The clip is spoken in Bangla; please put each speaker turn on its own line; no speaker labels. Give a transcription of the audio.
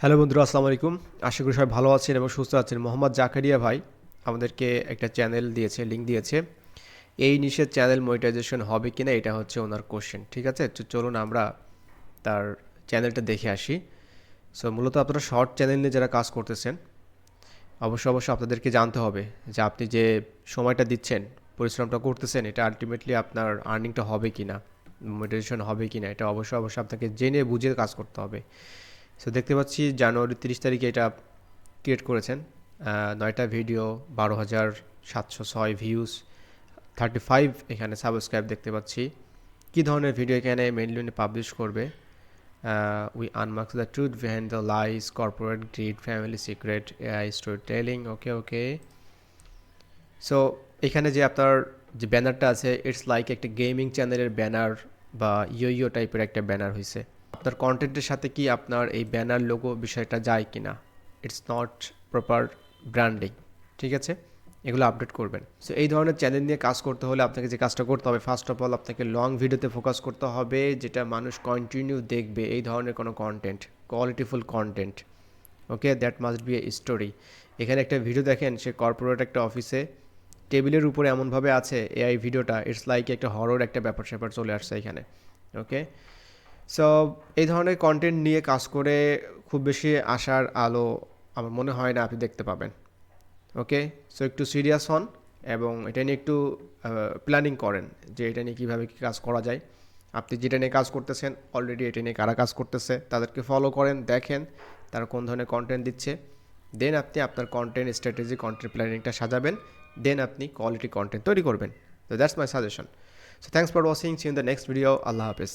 হ্যালো বন্ধুরা, আসসালামু আলাইকুম। আশা করি সবাই ভালো আছেন এবং সুস্থ আছেন। মোহাম্মদ জাকারিয়া ভাই আমাদেরকে একটা চ্যানেল দিয়েছে, লিঙ্ক দিয়েছে। এই নিশের চ্যানেল মনিটাইজেশন হবে কিনা, এটা হচ্ছে ওনার কোশ্চেন। ঠিক আছে, তো চলুন আমরা তার চ্যানেলটা দেখে আসি। সো মূলত আপনারা শর্ট চ্যানেল নিয়ে যারা কাজ করতেছেন, অবশ্যই আপনাদেরকে জানতে হবে যে আপনি যে সময়টা দিচ্ছেন, পরিশ্রমটা করতেছেন, এটা আলটিমেটলি আপনার আর্নিংটা হবে কিনা, মনিটাইজেশন হবে কিনা, এটা অবশ্যই আপনাকে জেনে বুঝে কাজ করতে হবে। সো দেখতে পাচ্ছি জানুয়ারি 30 তারিখে এটা ক্রিয়েট করেছেন। 9টা ভিডিও, 12,706 ভিউজ, 35 এখানে সাবস্ক্রাইব দেখতে পাচ্ছি। কী ধরনের ভিডিও এখানে মেনলি উনি পাবলিশ করবে? We unmasks the truth behind the lies, corporate greed, family secret, AI story telling. Okay okay. So এখানে যে আপনার যে ব্যানারটা আছে, ইটস লাইক একটা গেমিং চ্যানেলের ব্যানার বা ইয়ো টাইপের একটা ব্যানার হয়েছে। আপনার কন্টেন্টের সাথে কি আপনার এই ব্যানার লোগো বিষয়টা যায় কিনা? It's not proper branding. ঠিক আছে, এগুলো আপডেট করবেন। সো এই ধরনের চ্যানেল নিয়ে কাজ করতে হলে আপনাকে যে কাজটা করতে হবে, ফার্স্ট অফ অল আপনাকে লং ভিডিওতে ফোকাস করতে হবে, যেটা মানুষ কন্টিনিউ দেখবে, এই ধরনের কোনো content, qualityful content. Okay, that must B a story. এখানে একটা ভিডিও দেখেন, সে কর্পোরেট একটা অফিসে টেবিলের উপরে এমনভাবে আছে, এআই ভিডিওটা ইটস লাইক একটা হরর একটা ব্যাপার স্যাপার চলে আসছে এখানে। ওকে। সো এই ধরনের কন্টেন্ট নিয়ে কাজ করে খুব বেশি আশার আলো আমার মনে হয় না আপনি দেখতে পাবেন। ওকে। সো একটু সিরিয়াস হন এবং এটা নিয়ে একটু প্ল্যানিং করেন যে এটা নিয়ে কীভাবে কী কাজ করা যায়। আপনি যেটা নিয়ে কাজ করতেছেন, অলরেডি এটা নিয়ে কারা কাজ করতেছে তাদেরকে ফলো করেন, দেখেন তারা কোন ধরনের কন্টেন্ট দিচ্ছে। দেন আপনি আপনার কন্টেন্ট স্ট্র্যাটেজি, কন্টেন্ট প্ল্যানিংটা সাজাবেন। দেন আপনি কোয়ালিটি কন্টেন্ট তৈরি করবেন। তো that's my suggestion. So thanks for watching, see in the next video. আল্লাহ হাফেজ।